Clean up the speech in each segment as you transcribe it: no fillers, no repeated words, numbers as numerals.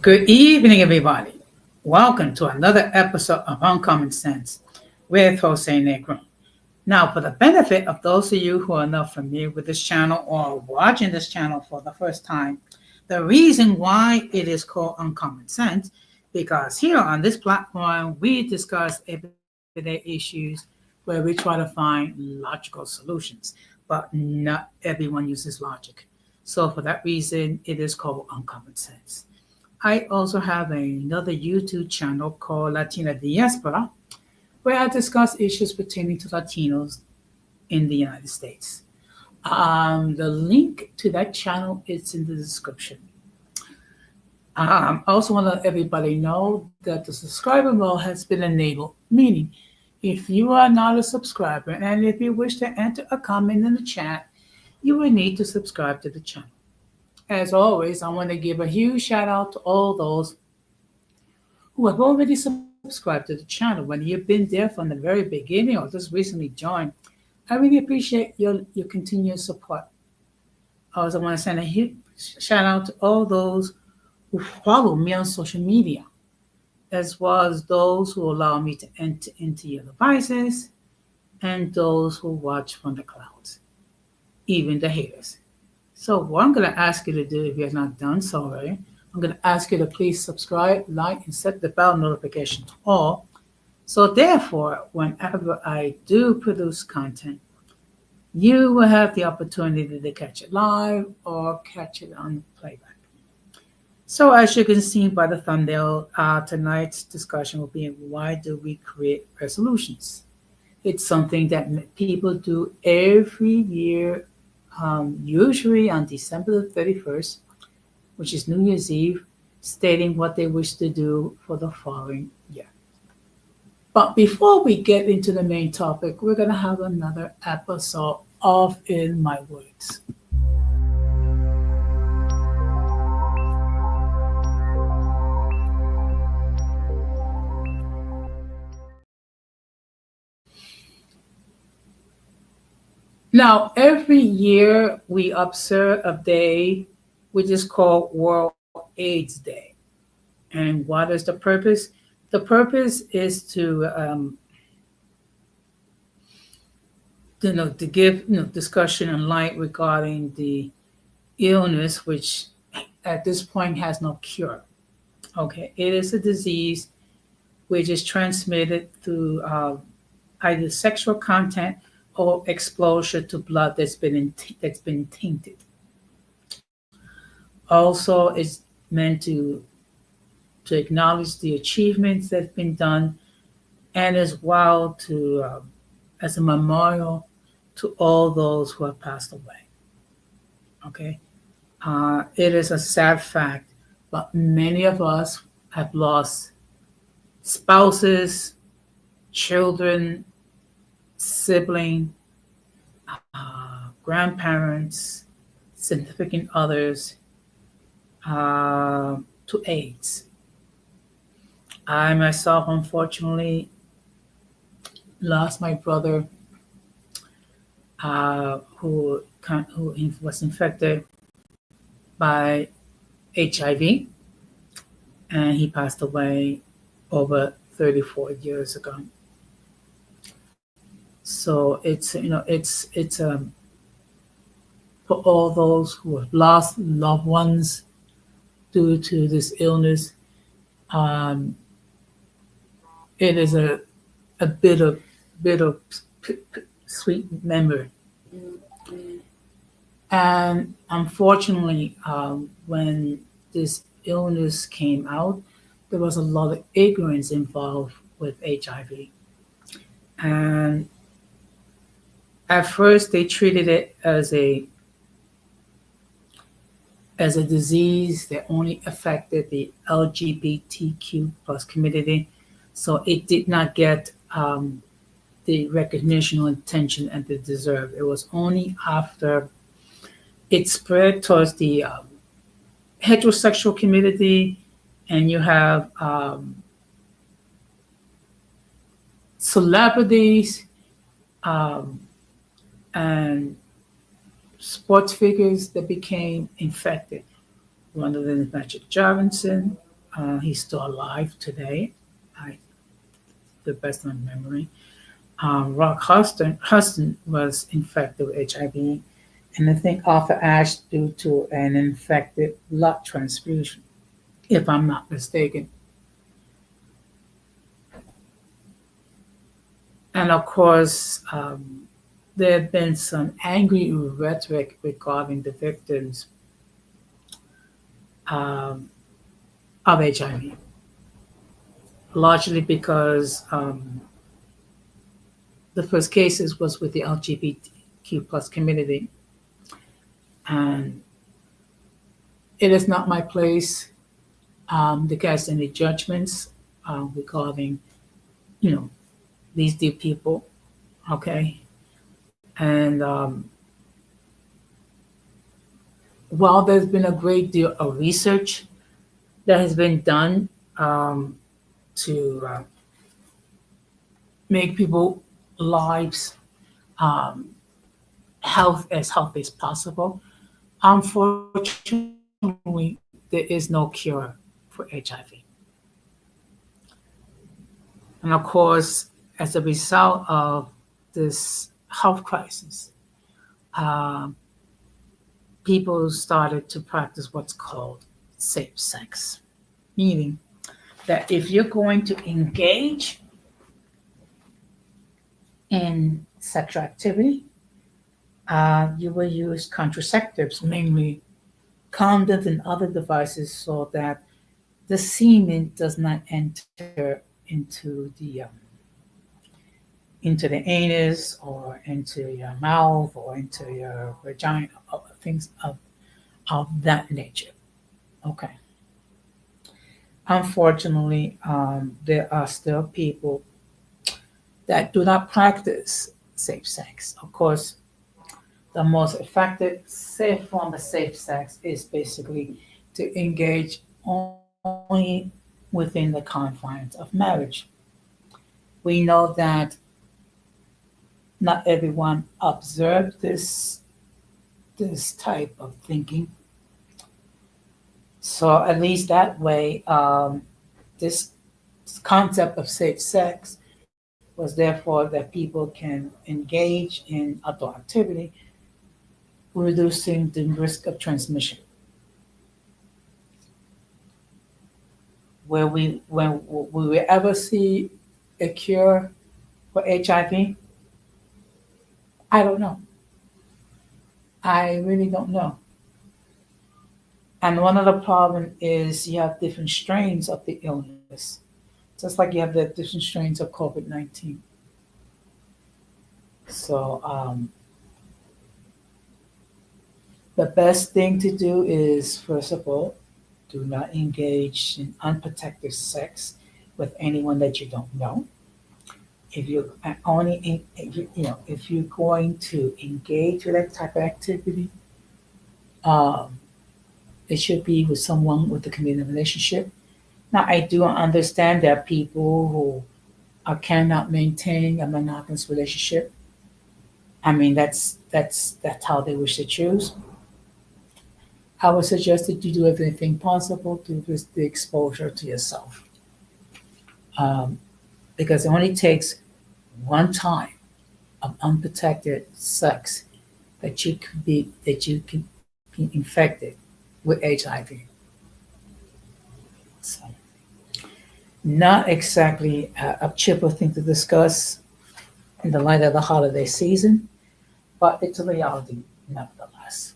Good evening, everybody. Welcome to another episode of Uncommon Sense with Jose Negro. Now, for the benefit of those of you who are not familiar with this channel or watching this channel for the first time, the reason why it is called Uncommon Sense, because here on this platform, we discuss everyday issues where we try to find logical solutions, but not everyone uses logic. So for that reason, it is called Uncommon Sense. I also have another YouTube channel called Latina Diaspora, where I discuss issues pertaining to Latinos in the United States. The link to that channel is in the description. I also want to let everybody know that the subscriber mode has been enabled, meaning if you are not a subscriber and if you wish to enter a comment in the chat, you will need to subscribe to the channel. As always, I want to give a huge shout out to all those who have already subscribed to the channel. When you've been there from the very beginning or just recently joined, I really appreciate your continued support. I also want to send a huge shout out to all those who follow me on social media, as well as those who allow me to enter into your devices and those who watch from the clouds, even the haters. So what I'm going to ask you to do, if you have not done so already, I'm going to ask you to please subscribe, like, and set the bell notification to all. So therefore, whenever I do produce content, you will have the opportunity to catch it live or catch it on playback. So as you can see by the thumbnail, tonight's discussion will be why do we create resolutions? It's something that people do every year, usually on December the 31st, which is New Year's Eve, stating what they wish to do for the following year. But before we get into the main topic, we're going to have another episode of In My Words. Now, every year we observe a day which is called World AIDS Day. And what is the purpose? The purpose is to give discussion and light regarding the illness, which at this point has no cure. Okay, it is a disease which is transmitted through either sexual content or exposure to blood that's been tainted. Also, it's meant to acknowledge the achievements that have been done, and as well to as a memorial to all those who have passed away. Okay, it is a sad fact, but many of us have lost spouses, children, sibling, grandparents, significant others to AIDS. I myself, unfortunately, lost my brother who was infected by HIV, and he passed away over 34 years ago. So it's for all those who have lost loved ones due to this illness. It is a bit of sweet memory. And unfortunately, when this illness came out, there was a lot of ignorance involved with HIV. And at first, they treated it as a disease that only affected the LGBTQ plus community. So it did not get the recognition or attention that it deserved. It was only after it spread towards the heterosexual community, and you have celebrities and sports figures that became infected. One of them is Magic Johnson, He's still alive today, I, the best of my memory. Rock Huston was infected with HIV, and I think Arthur Ashe due to an infected blood transfusion, if I'm not mistaken. And of course, there have been some angry rhetoric regarding the victims um, of HIV, largely because the first cases was with the LGBTQ plus community, and it is not my place to cast any judgments regarding, you know, these deep people. Okay, and while there's been a great deal of research that has been done um, to make people lives um, healthy as possible, unfortunately, there is no cure for HIV. And of course, as a result of this health crisis, um, people started to practice what's called safe sex, meaning that if you're going to engage in sexual activity, you will use contraceptives, mainly condoms and other devices, so that the semen does not enter into the anus or into your mouth or into your vagina, things of that nature. Okay. Unfortunately, there are still people that do not practice safe sex. Of course, the most effective, safe form of safe sex is basically to engage only within the confines of marriage. We know that not everyone observed this type of thinking. So at least that way, this concept of safe sex was therefore that people can engage in outdoor activity, reducing the risk of transmission. When will we ever see a cure for HIV? I don't know. I really don't know. And one of the problem is you have different strains of the illness, just like you have the different strains of COVID-19. So the best thing to do is, first of all, do not engage in unprotected sex with anyone that you don't know. If you if you're going to engage with that type of activity, um, it should be with someone with a committed relationship. Now, I do understand that people who cannot maintain a monogamous relationship. I mean, that's how they wish to choose. I would suggest that you do everything possible to reduce the exposure to yourself, um, because it only takes one time of unprotected sex that you can be infected with HIV. So, not exactly a cheerful thing to discuss in the light of the holiday season, but it's a reality nevertheless,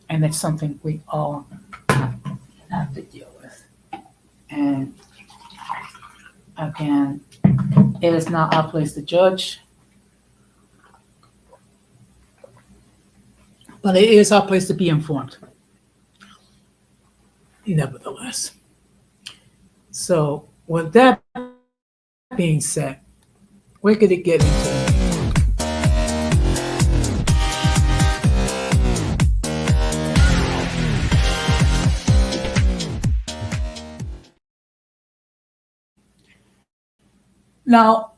and it's something we all have to deal with. And again, it is not our place to judge, but it is our place to be informed, nevertheless. So, with that being said, we're going to get into it. Now,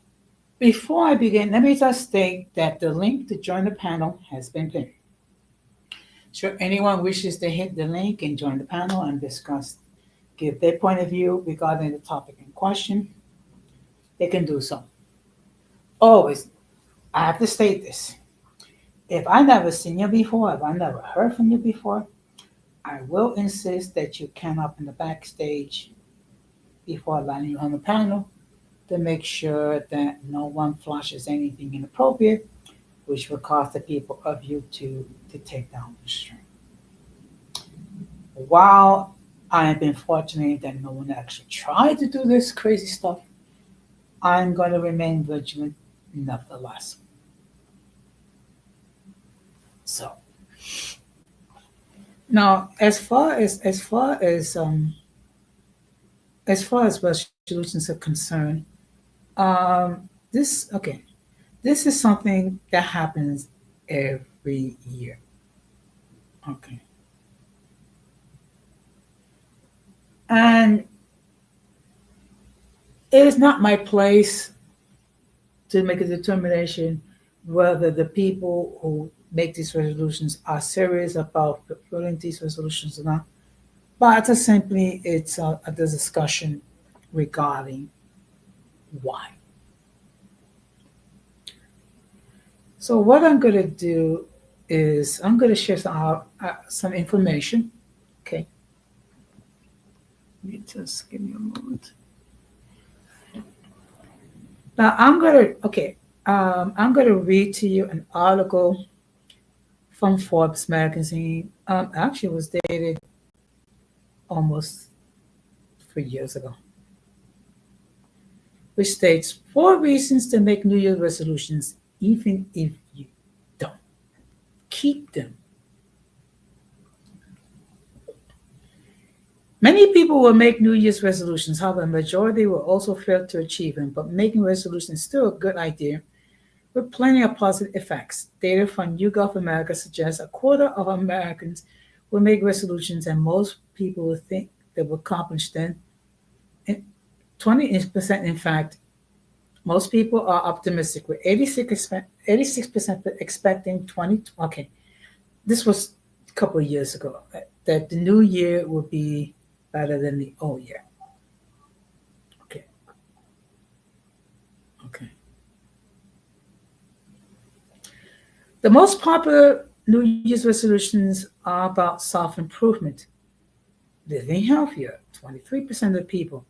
before I begin, let me just state that the link to join the panel has been pinned. Should anyone wishes to hit the link and join the panel and discuss give their point of view regarding the topic in question, they can do so. Always, I have to state this. If I never seen you before, if I never heard from you before, I will insist that you come up in the backstage before landing you on the panel to make sure that no one flashes anything inappropriate, which will cause the people of YouTube to take down the stream. While I have been fortunate that no one actually tried to do this crazy stuff, I'm going to remain vigilant nevertheless. So now, as far as resolutions are concerned, this okay, this is something that happens every year. Okay, and it is not my place to make a determination whether the people who make these resolutions are serious about fulfilling these resolutions or not. But it's a discussion regarding why. So what I'm going to do is I'm going to share some information. Okay. Let me just give me a moment. Now I'm going to read to you an article from Forbes magazine. Actually, it was dated almost 3 years ago, which states 4 reasons to make New Year's resolutions, even if you don't keep them. Many people will make New Year's resolutions, however, a majority will also fail to achieve them, but making resolutions is still a good idea with plenty of positive effects. Data from YouGov America suggests a quarter of Americans will make resolutions, and most people will think they will accomplish them. 20%, in fact, most people are optimistic, with 86% expecting 20. Okay, this was a couple of years ago, that the new year would be better than the old year. Okay. The most popular New Year's resolutions are about self-improvement, living healthier, 23% of people,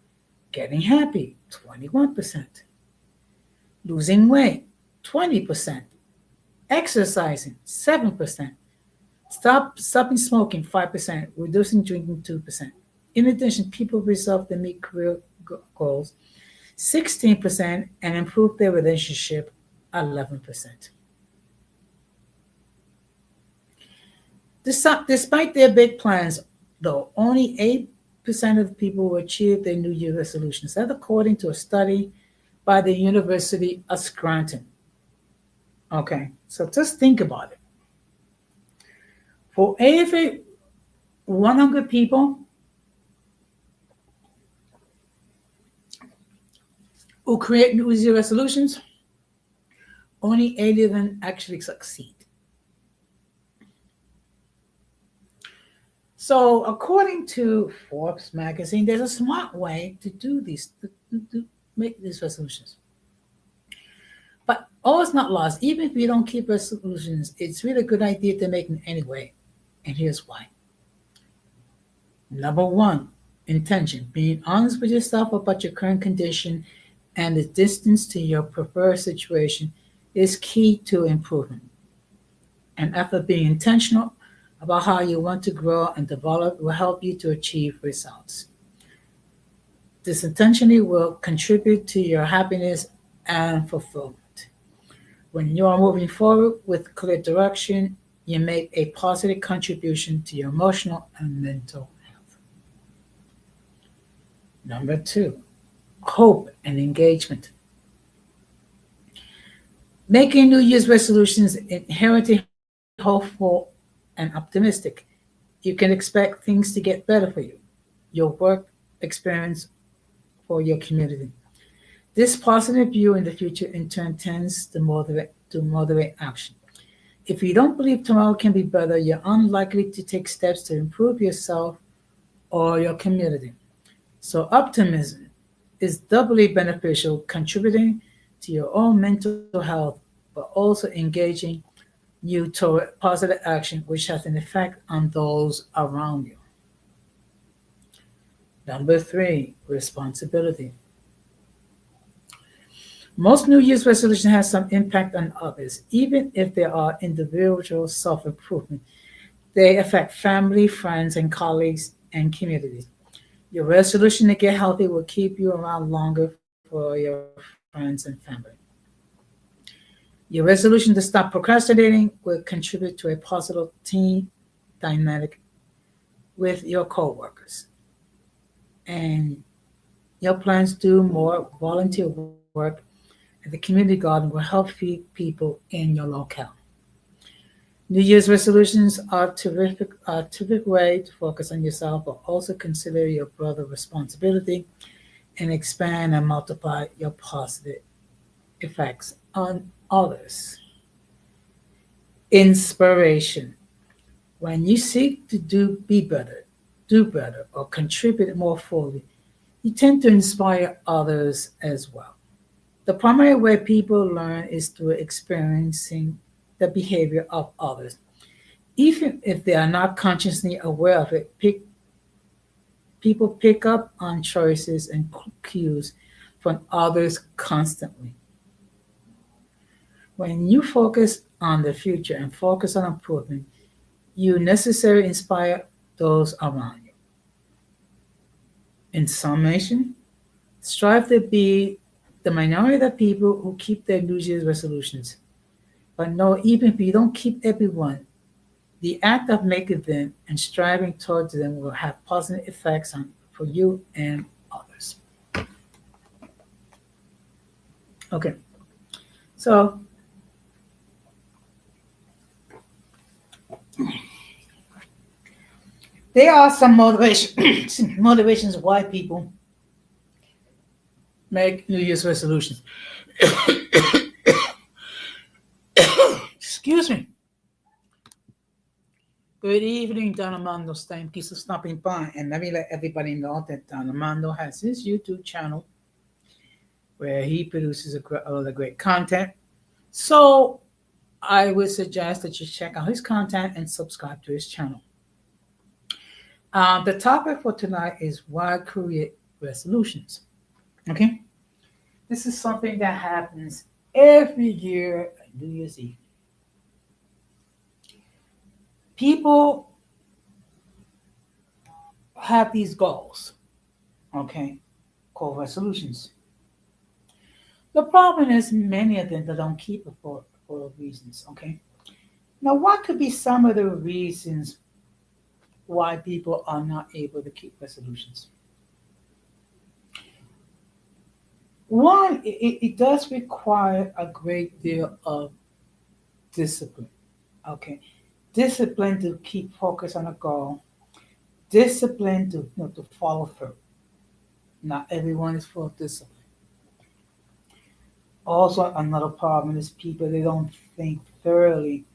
getting happy, 21%, losing weight, 20%, exercising, 7%, stopping smoking, 5%, reducing drinking, 2%. In addition, people resolve to meet career goals, 16%, and improve their relationship, 11%. Despite their big plans, though, only 8% of people will achieve their New Year resolutions. That's according to a study by the University of Scranton. Okay, so just think about it. For every 100 people who create New Year resolutions, only 80 of them actually succeed. So, according to Forbes magazine, there's a smart way to do these, to make these resolutions. But all is not lost. Even if you don't keep resolutions, it's really a good idea to make them anyway. And here's why. Number one, intention. Being honest with yourself about your current condition and the distance to your preferred situation is key to improvement. And after being intentional about how you want to grow and develop will help you to achieve results. This intentionally will contribute to your happiness and fulfillment. When you are moving forward with clear direction, you make a positive contribution to your emotional and mental health. Number two, hope and engagement. Making New Year's resolutions inherently hopeful and optimistic. You can expect things to get better for you, your work experience, or your community. This positive view in the future in turn tends to motivate action. If you don't believe tomorrow can be better, you're unlikely to take steps to improve yourself or your community. So optimism is doubly beneficial, contributing to your own mental health, but also engaging you toward positive action, which has an effect on those around you. Number three, responsibility. Most New Year's resolutions have some impact on others, even if they are individual self-improvement. They affect family, friends, and colleagues and communities. Your resolution to get healthy will keep you around longer for your friends and family. Your resolution to stop procrastinating will contribute to a positive team dynamic with your coworkers. And your plans to do more volunteer work at the community garden will help feed people in your locale. New Year's resolutions are terrific way to focus on yourself, but also consider your brother responsibility and expand and multiply your positive effects on others. Inspiration. When you seek to do better, or contribute more fully, you tend to inspire others as well. The primary way people learn is through experiencing the behavior of others. Even if they are not consciously aware of it, people pick up on choices and cues from others constantly. When you focus on the future and focus on improvement, you necessarily inspire those around you. In summation, strive to be the minority of people who keep their New Year's resolutions. But know even if you don't keep everyone, the act of making them and striving towards them will have positive effects on for you and others. Okay, so there are some motivations why people make New Year's resolutions. Excuse me. Good evening, Don Armando. Thank you for stopping by. And let me let everybody know that Don Armando has his YouTube channel where he produces a lot of great content. So I would suggest that you check out his content and subscribe to his channel. The topic for tonight is why create resolutions. Okay, this is something that happens every year on New Year's Eve. People have these goals, okay, called resolutions. The problem is many of them that don't keep it for reasons, okay? Now, what could be some of the reasons why people are not able to keep resolutions? One, it does require a great deal of discipline, okay? Discipline to keep focus on a goal, discipline to follow through. Not everyone is full of discipline. Also, another problem is people they don't think thoroughly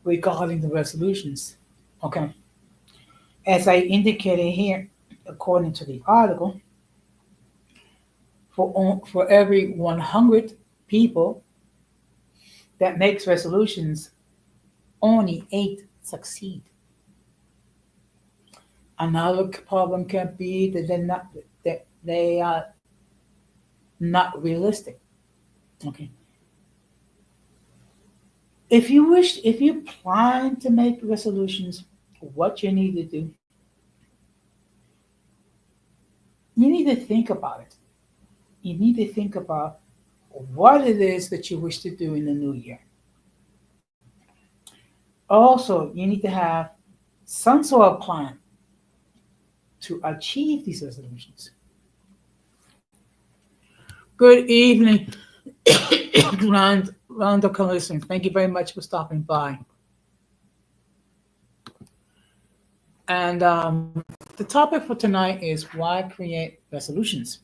regarding the resolutions. Okay, as I indicated here, according to the article, for every 100 people that makes resolutions, only 8 succeed. Another problem can be that they are not realistic. Okay. If you plan to make resolutions, what you need to do, you need to think about it. You need to think about what it is that you wish to do in the new year. Also, you need to have some sort of plan to achieve these resolutions. Good evening, Rondo Collison. Thank you very much for stopping by. And the topic for tonight is why create resolutions.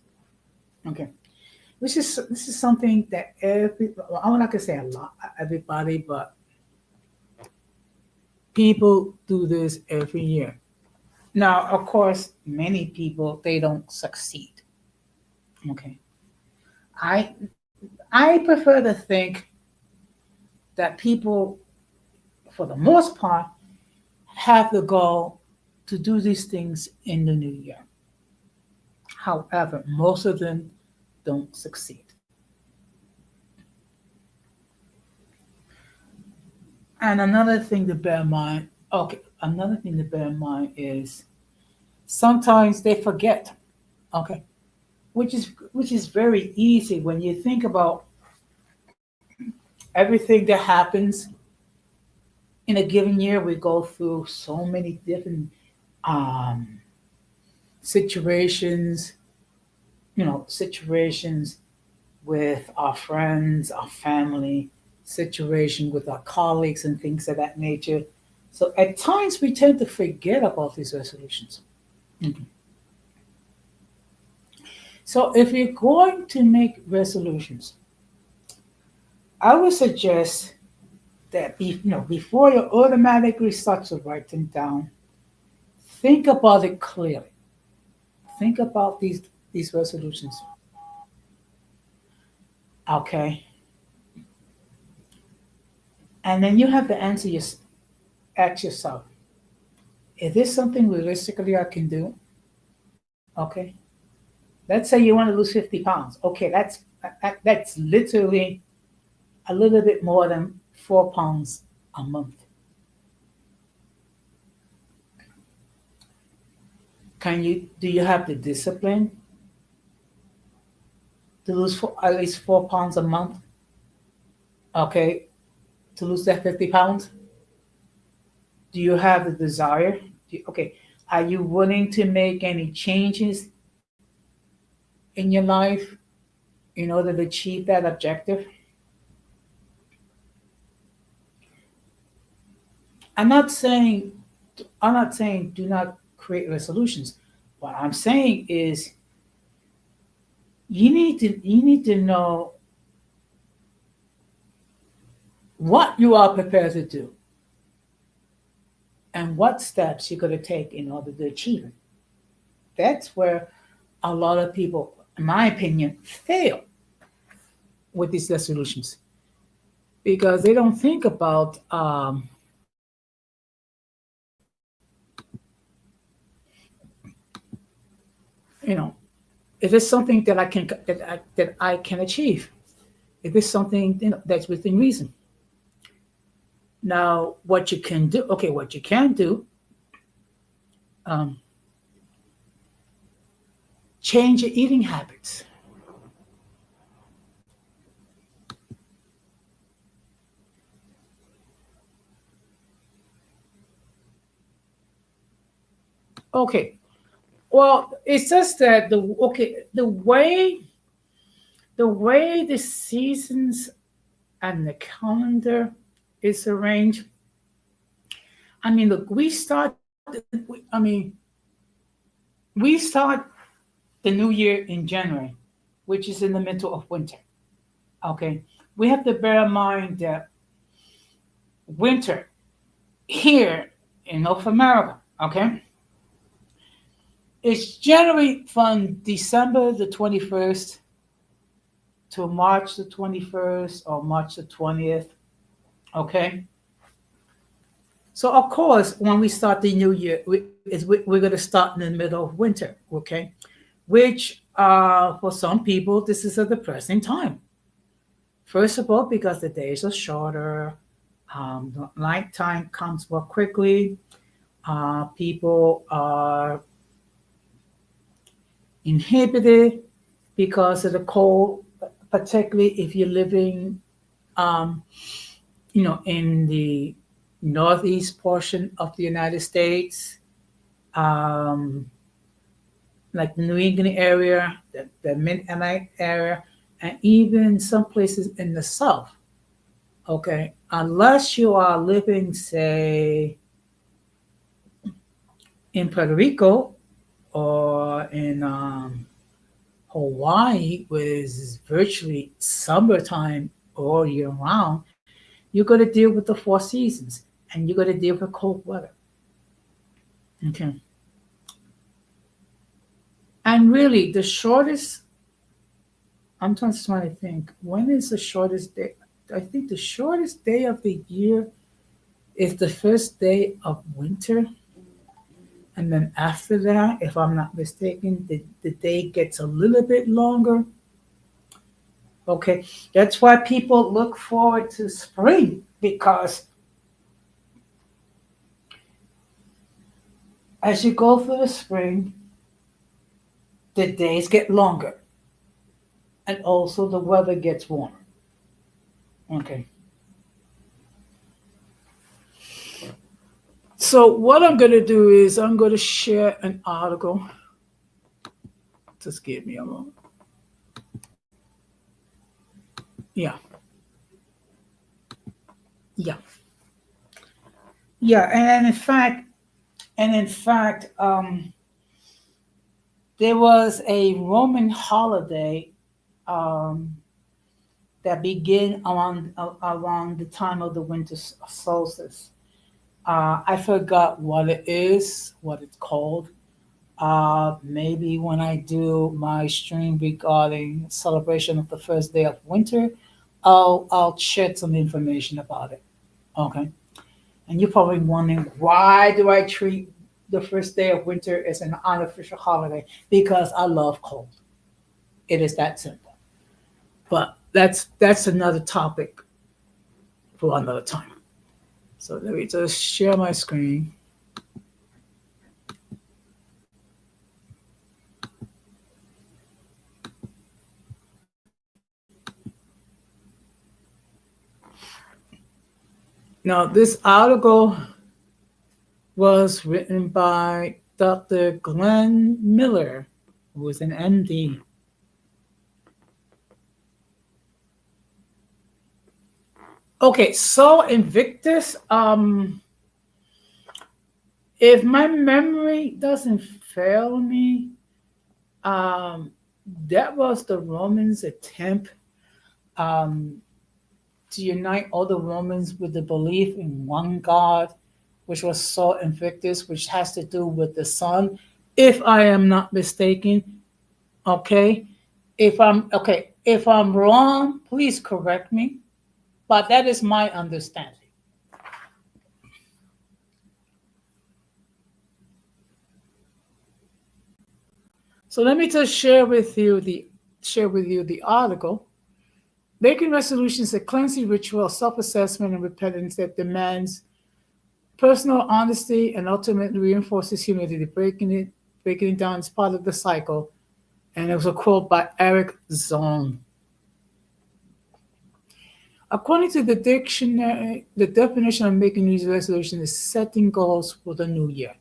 Okay, this is something that I'm not gonna say a lot, everybody, but people do this every year. Now, of course, many people they don't succeed. Okay, I I prefer to think that people, for the most part, have the goal to do these things in the new year. However, most of them don't succeed. And another thing to bear in mind, okay, another thing to bear in mind is sometimes they forget, okay, which is very easy when you think about everything that happens in a given year. We go through so many different um, situations, situations with our friends, our family, situation with our colleagues, and things of that nature. So at times we tend to forget about these resolutions. Mhm. So if you're going to make resolutions, I would suggest that before you automatically start to write them down, think about it clearly. Think about these resolutions. Okay, and then you have to ask yourself, is this something realistically I can do? Okay, let's say you want to lose 50 pounds. Okay, that's literally a little bit more than 4 pounds a month. Do you have the discipline to lose at least 4 pounds a month? Okay, to lose that 50 pounds? Do you have the desire? Okay, are you willing to make any changes in your life in order to achieve that objective? I'm not saying I'm not saying do not create resolutions. What I'm saying is you need to know what you are prepared to do and what steps you're going to take in order to achieve it. That's where a lot of people, in my opinion, fail with these resolutions because they don't think about, you know, if it's something that I can achieve, if it's something that's within reason. Now, what you can do, okay, what you can do, um, change your eating habits. Okay, well, it's just that the way the seasons and the calendar is arranged. I mean, look, we start the new year in January, which is in the middle of winter. Okay, we have to bear in mind that winter here in North America, okay, it's generally from December the 21st to March the 21st or March the 20th. Okay, so of course, when we start the new year, we're going to start in the middle of winter. Okay, which for some people this is a depressing time. First of all, because the days are shorter, the nighttime comes more quickly. People are inhibited because of the cold, particularly if you're living, um, in the northeast portion of the United States, um, like the New England area, the Mid-Atlantic area, and even some places in the South. Okay, unless you are living, say, in Puerto Rico or in Hawaii, where it's virtually summertime all year round, you got to deal with the four seasons and you got to deal with cold weather. Okay. And really, the shortest, I'm just trying to think, when is the shortest day? I think the shortest day of the year is the first day of winter. And then after that, if I'm not mistaken, the day gets a little bit longer. Okay, that's why people look forward to spring because as you go through the spring, the days get longer and also the weather gets warmer. Okay, so what I'm going to do is I'm going to share an article. Just give me a moment. Yeah, yeah, yeah, and in fact, there was a Roman holiday um, that began around the time of the winter solstice. I forgot what it is, what it's called. Maybe when I do my stream regarding celebration of the first day of winter, I'll shed some information about it. Okay. And you're probably wondering why do I treat the first day of winter as an unofficial holiday? Because I love cold. It is that simple. But that's another topic for another time. So let me just share my screen. Now, this article was written by Dr. Glenn Miller, who is an MD. Okay, so Invictus, if my memory doesn't fail me, um, that was the Romans' attempt um, to unite all the Romans with the belief in one God, which was Sol Invictus, which has to do with the sun, if I am not mistaken. Okay, if I'm wrong, please correct me. But that is my understanding. So let me just share with you the article. Making resolutions a cleansing ritual, self-assessment, and repentance that demands personal honesty and ultimately reinforces humility. Breaking it down is part of the cycle. And it was a quote by Eric Zong. According to the dictionary, the definition of making New Year's resolution is setting goals for the new year.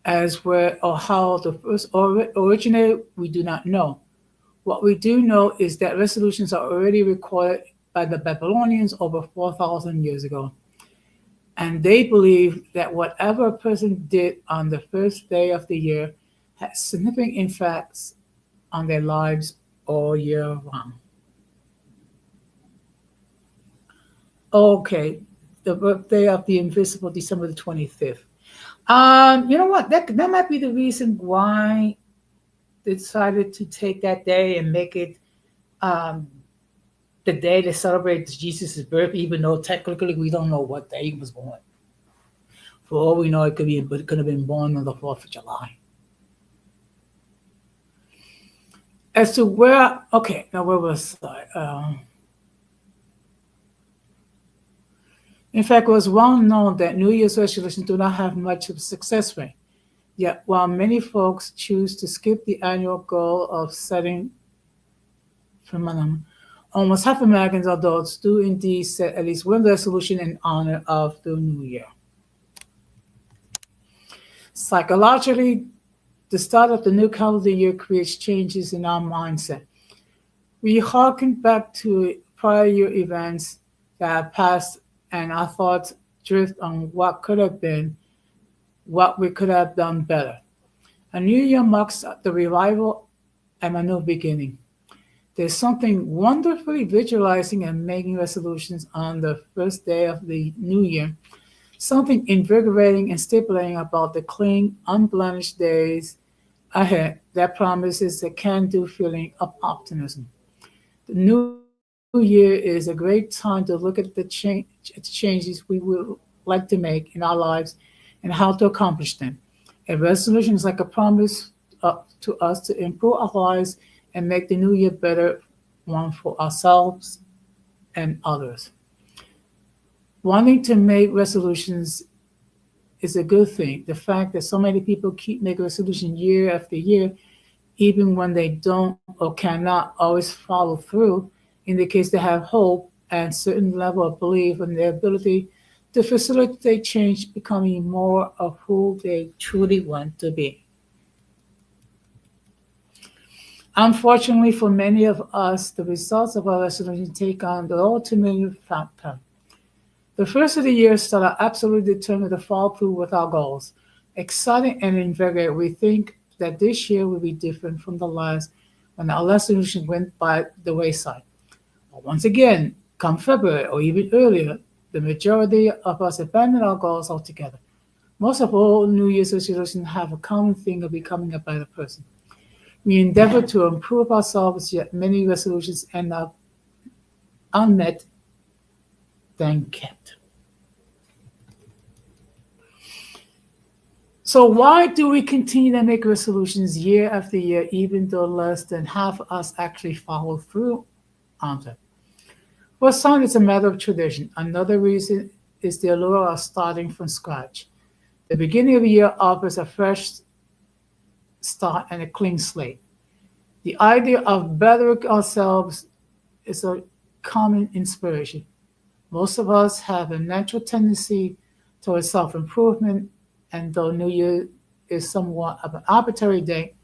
As where or how the first originated, we do not know. What we do know is that resolutions are already recorded by the Babylonians over 4,000 years ago. And they believe that whatever a person did on the first day of the year has significant impacts on their lives all year round. Okay, the birthday of the invisible, December the 25th. You know what? That might be the reason why they decided to take that day and make it um, the day to celebrate Jesus' birth, even though technically we don't know what day he was born. For all we know, it could have been born on the 4th of July. As to where, okay, now where was I? In fact, it was well known that New Year's resolutions do not have much of a success rate. Yet, while many folks choose to skip the annual goal of setting phenomenon, almost half Americans adults do indeed set at least one resolution in honor of the new year. Psychologically, the start of the new calendar year creates changes in our mindset. We harken back to prior year events that have passed, and our thoughts drift on what could have been, what we could have done better. A new year marks the revival and a new beginning. There's something wonderfully visualizing and making resolutions on the first day of the new year, something invigorating and stimulating about the clean, unblemished days ahead that promises a can-do feeling of optimism. The new year is a great time to look at the changes we would like to make in our lives and how to accomplish them. A resolution is like a promise to us to improve our lives and make the new year better one for ourselves and others. Wanting to make resolutions is a good thing. The fact that so many people keep making resolutions year after year, even when they don't or cannot always follow through, indicates they have hope and certain level of belief in their ability to facilitate change, becoming more of who they truly want to be. Unfortunately, for many of us, the results of our resolution take on the all too familiar factor. The first of the year start out absolutely determined to follow through with our goals. Exciting and invigorated, we think that this year will be different from the last when our resolution went by the wayside. But once again, come February or even earlier, the majority of us abandon our goals altogether. Most of all New Year's resolutions have a common thing of becoming a better person. We endeavor to improve ourselves, yet many resolutions end up unmet, then kept. So why do we continue to make resolutions year after year, even though less than half of us actually follow through on them? For some, it's a matter of tradition. Another reason is the allure of starting from scratch. The beginning of the year offers a fresh start and a clean slate. The idea of bettering ourselves is a common inspiration. Most of us have a natural tendency towards self improvement, and though New Year is somewhat of an arbitrary date,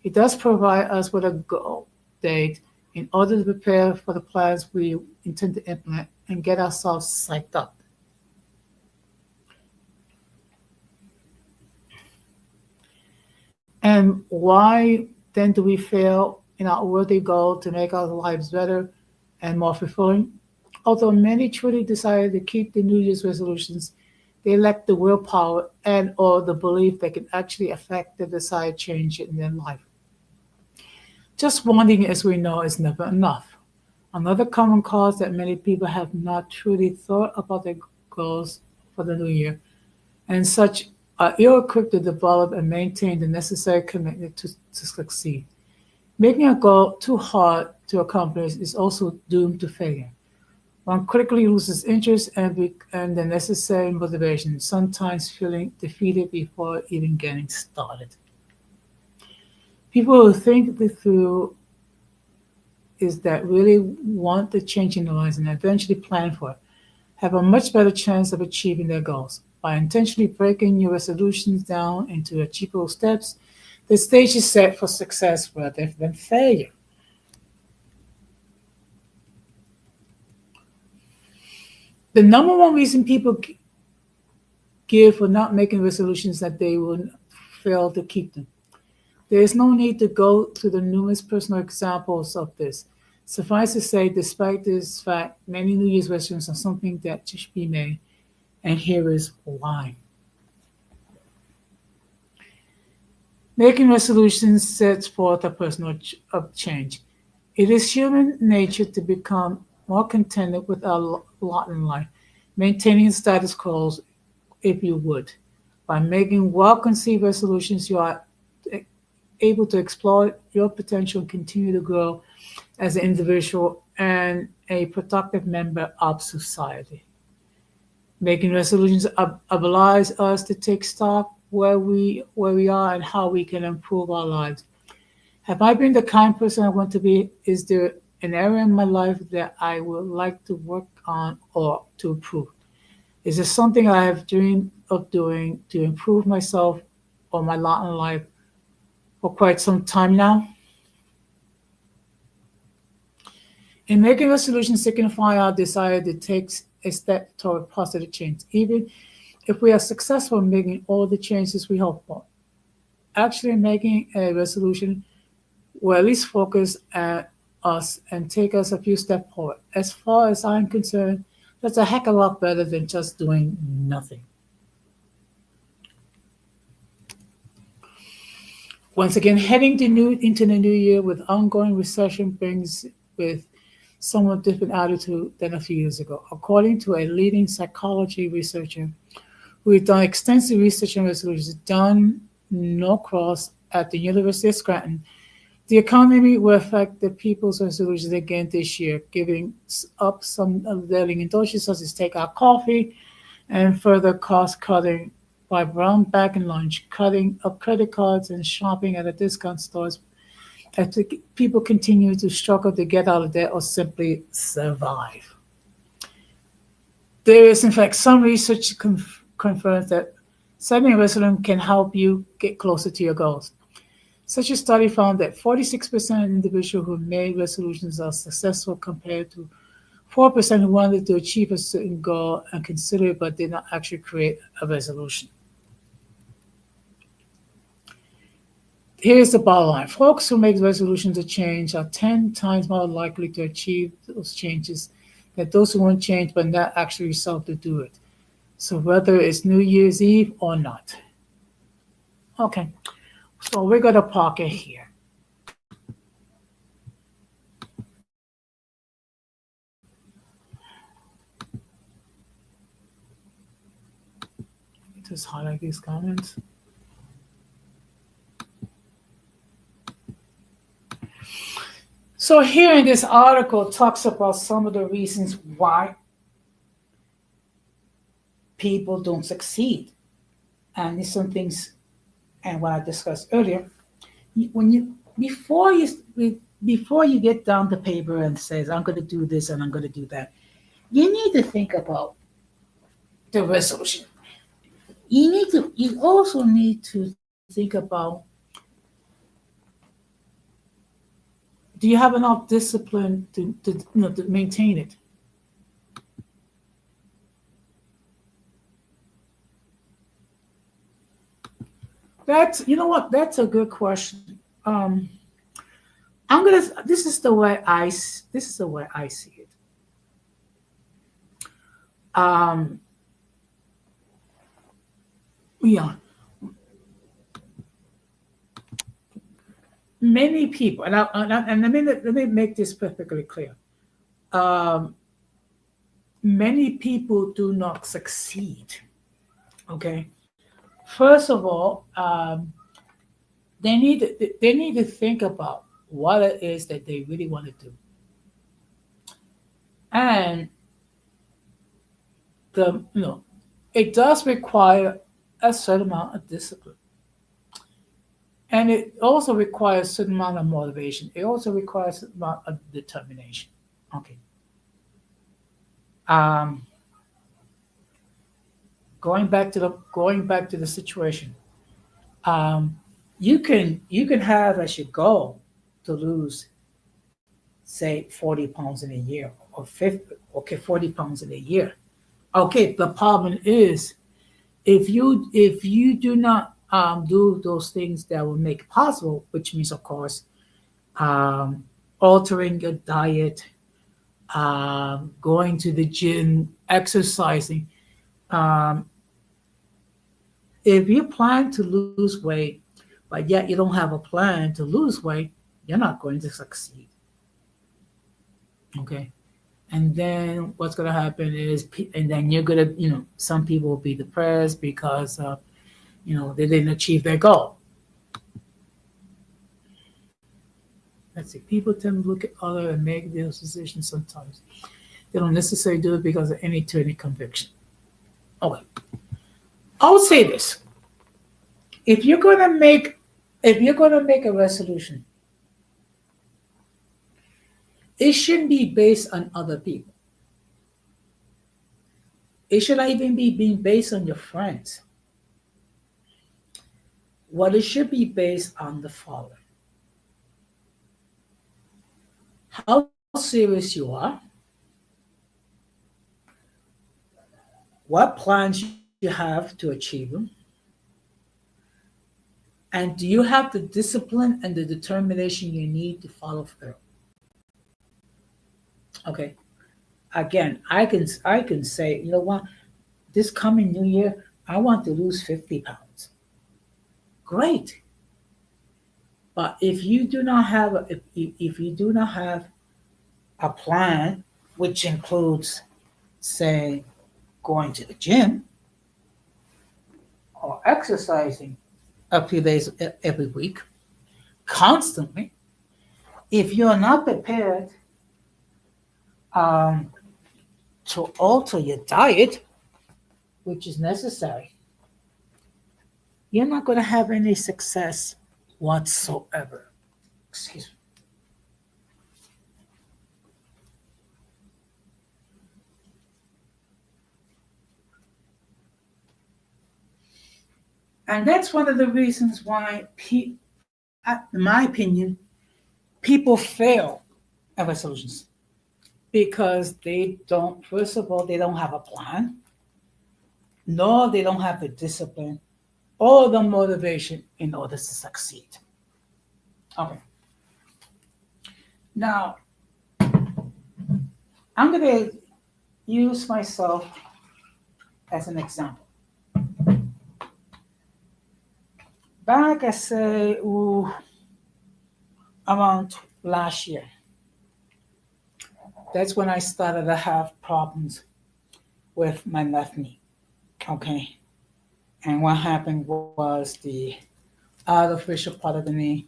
it does provide us with a goal date in order to prepare for the plans we intend to implement and get ourselves psyched up. And why then do we fail in our worthy goal to make our lives better and more fulfilling? Although many truly desire to keep the New Year's resolutions, they lack the willpower and or the belief they can actually affect the desired change in their life. Just wanting, as we know, is never enough. Another common cause that many people have not truly thought about their goals for the new year, and such are ill-equipped to develop and maintain the necessary commitment to succeed. Making a goal too hard to accomplish is also doomed to failure. One quickly loses interest and the necessary motivation, sometimes feeling defeated before even getting started. People who think this through is that really want the change in their lives and eventually plan for it, have a much better chance of achieving their goals. By intentionally breaking your resolutions down into achievable steps, the stage is set for success rather than failure. The number one reason people give for not making resolutions that they will fail to keep them. There is no need to go through the numerous personal examples of this. Suffice to say, despite this fact, many New Year's resolutions are something that should be made, and here is why. Making resolutions sets forth a personal of change. It is human nature to become more contented with our lot in life, maintaining status quo if you would. By making well-conceived resolutions, you are able to exploit your potential and continue to grow as an individual and a productive member of society. Making resolutions oblige us to take stock where we are and how we can improve our lives. Have I been the kind person I want to be? Is there an area in my life that I would like to work on or to improve? Is there something I have dreamed of doing to improve myself or my lot in life for quite some time now? In making resolutions signify our desire to take a step toward positive change, even if we are successful in making all the changes we hope for. Actually making a resolution will at least focus at us and take us a few steps forward. As far as I'm concerned, that's a heck of a lot better than just doing nothing. Once again, heading into the new year with ongoing recession brings with somewhat different attitude than a few years ago. According to a leading psychology researcher who has done extensive research on resolutions, Don Norcross at the University of Scranton, the economy will affect the people's resolutions again this year, giving up some of their indulgences such as take out coffee and further cost cutting by brown bag and lunch, cutting up credit cards and shopping at a discount stores as people continue to struggle to get out of debt or simply survive. There is, in fact, some research confirms that setting a resolution can help you get closer to your goals. Such a study found that 46% of individuals who made resolutions are successful compared to 4% who wanted to achieve a certain goal and consider it but did not actually create a resolution. Here's the bottom line. Folks who make resolutions to change are 10 times more likely to achieve those changes than those who want change but not actually resolve to do it. So whether it's New Year's Eve or not. Okay, so we're going to park it here. Just highlight these comments. So here in this article talks about some of the reasons why people don't succeed. And there's some things, and what I discussed earlier, when you before you get down to paper and says I'm going to do this and I'm going to do that, you need to think about the resolution. You also need to think about, do you have enough discipline to maintain it? That's a good question. This is the way I see it. Yeah, many people, and let me make this perfectly clear. Um, Many people do not succeed. Okay, first of all, they need to think about what it is that they really want to do, and it does require a certain amount of discipline, and it also requires a certain amount of motivation. It also requires a certain amount of determination. Okay. Um, going back to the situation. Um, you can have as your goal to lose, say, 40 pounds in a year or 50, okay, 40 pounds in a year. Okay, the problem is if you do not do those things that will make it possible, which means, of course, altering your diet, going to the gym, exercising. Um, if you plan to lose weight, but yet you don't have a plan to lose weight, you're not going to succeed. Okay. And then what's going to happen is, and then you're going to, some people will be depressed because, they didn't achieve their goal. Let's see. People tend to look at other and make their decisions sometimes. They don't necessarily do it because of any conviction. Okay. I would say this. If you're going to make a resolution, it shouldn't be based on other people. It should not even be being based on your friends. What it should be based on the following: how serious you are, what plans you have to achieve them, and do you have the discipline and the determination you need to follow through? Okay. Again, I can say, you know what, this coming new year, I want to lose 50 pounds. Great. But if you do not have if you do not have a plan, which includes, say, going to the gym or exercising a few days every week, constantly, if you're not prepared um, to alter your diet, which is necessary, you're not going to have any success whatsoever. Excuse me. And that's one of the reasons why, in my opinion, people fail at resolutions because they don't, first of all, they don't have a plan, nor they don't have the discipline or the motivation in order to succeed. Okay. Now, I'm going to use myself as an example. Back, I say, around last year, that's when I started to have problems with my left knee. Okay. And what happened was the artificial part of the knee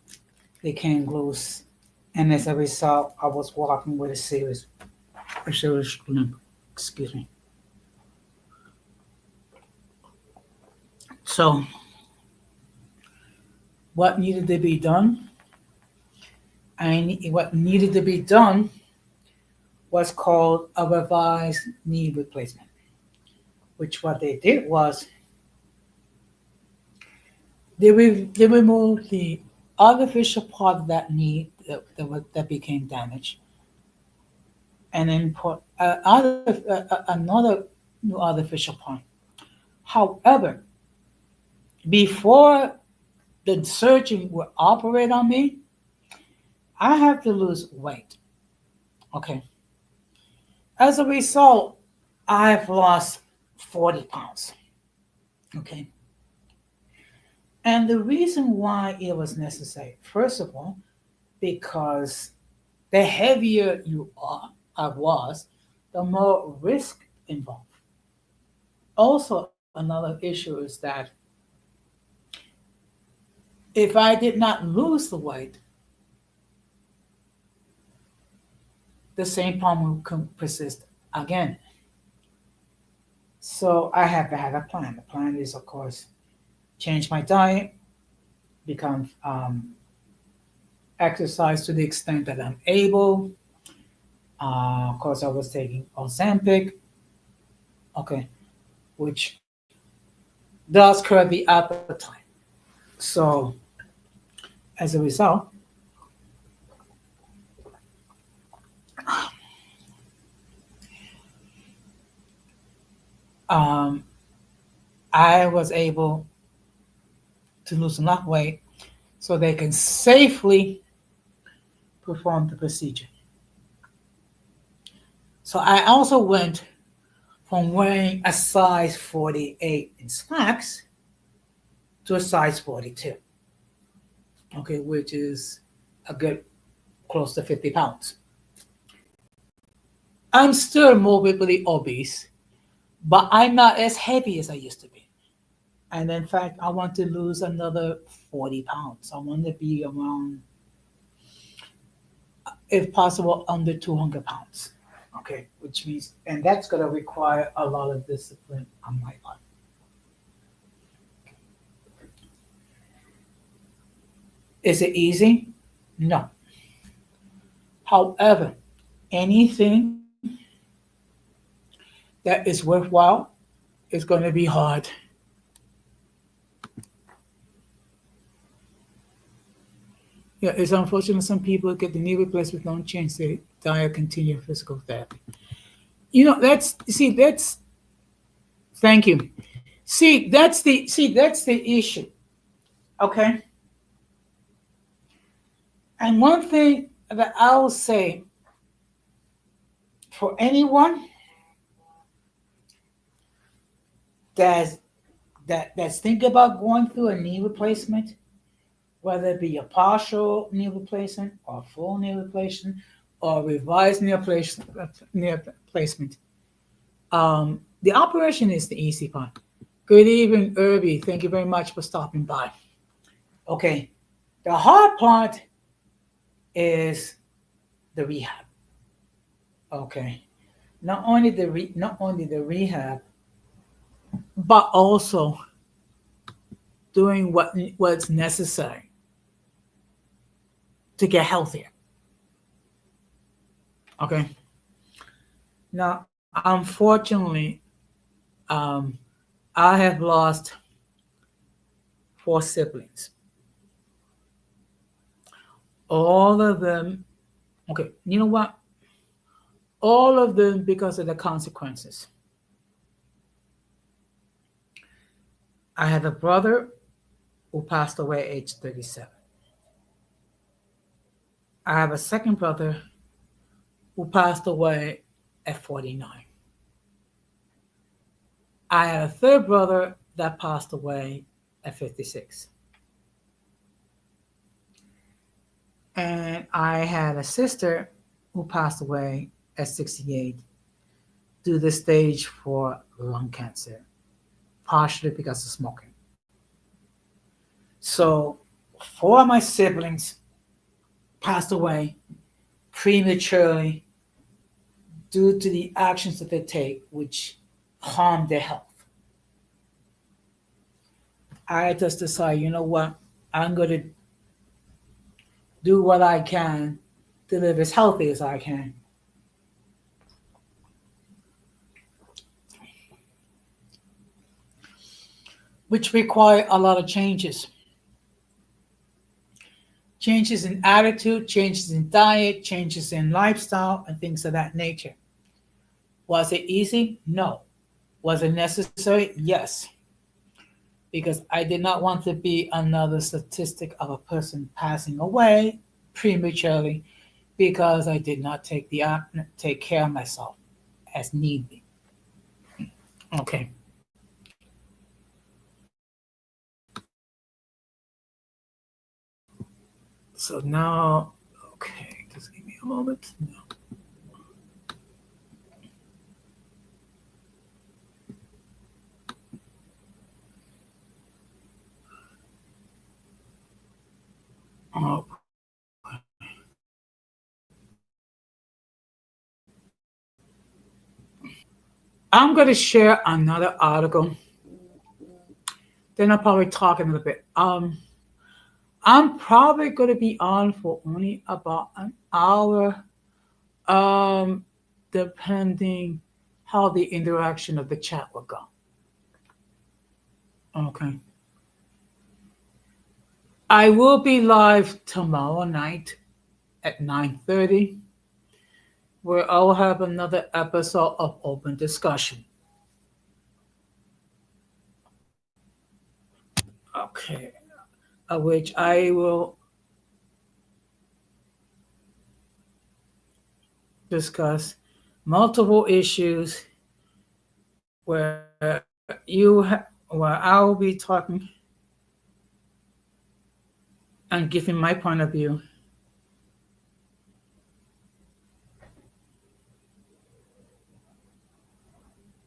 became loose. And as a result, I was walking with a serious limp. Excuse me. So, what needed to be done? What needed to be done was called a revised knee replacement, which what they did was they removed the artificial part of that knee that became damaged, and then put another new artificial part. However, before the surgeon will operate on me, I have to lose weight. Okay. As a result, I've lost 40 pounds. Okay. And the reason why it was necessary, first of all, because the heavier I was, the more risk involved. Also, another issue is that if I did not lose the weight, the same problem will persist again. So I have to have a plan. The plan is, of course, change my diet, become exercise to the extent that I'm able. Of course, I was taking Ozempic, okay, which does curb the appetite. So as a result, um, I was able to lose enough weight so they can safely perform the procedure. So I also went from wearing a size 48 in slacks to a size 42, okay, which is a good close to 50 pounds. I'm still morbidly obese, but I'm not as heavy as I used to be. And in fact, I want to lose another 40 pounds. I want to be around, if possible, under 200 pounds. Okay, which means, and that's going to require a lot of discipline on my part. Is it easy? No. However, anything that is worthwhile is going to be hard. Yeah, it's unfortunate some people get the knee replaced with don't change their diet, continue physical therapy. That's thank you. That's the issue. Okay. And one thing that I will say for anyone that's that's thinking about going through a knee replacement, whether it be a partial knee replacement or full knee replacement or revised knee replacement. The operation is the easy part. Good evening, Irby. Thank you very much for stopping by. Okay, the hard part is the rehab. Okay, not only the rehab, but also doing what's necessary to get healthier. Okay. Now, unfortunately, um, I have lost four siblings. All of them. Okay. You know what? All of them because of the consequences. I have a brother who passed away at age 37. I have a second brother who passed away at 49. I had a third brother that passed away at 56. And I had a sister who passed away at 68 due to the stage 4 lung cancer, partially because of smoking. So, four of my siblings passed away prematurely due to the actions that they take, which harm their health. I just decided, you know what? I'm going to do what I can to live as healthy as I can. Which require a lot of changes. Changes in attitude, changes in diet, changes in lifestyle, and things of that nature. Was it easy? No. Was it necessary? Yes. Because I did not want to be another statistic of a person passing away prematurely because I did not take care of myself as need be. Okay. So now, okay, just give me a moment. No. Oh, I'm going to share another article. Then I'll probably talk a little bit. I'm probably going to be on for only about an hour, um, depending how the interaction of the chat will go. Okay. I will be live tomorrow night at 9:30, where I'll have another episode of open discussion. Okay. Which I will discuss multiple issues where where I'll be talking and giving my point of view.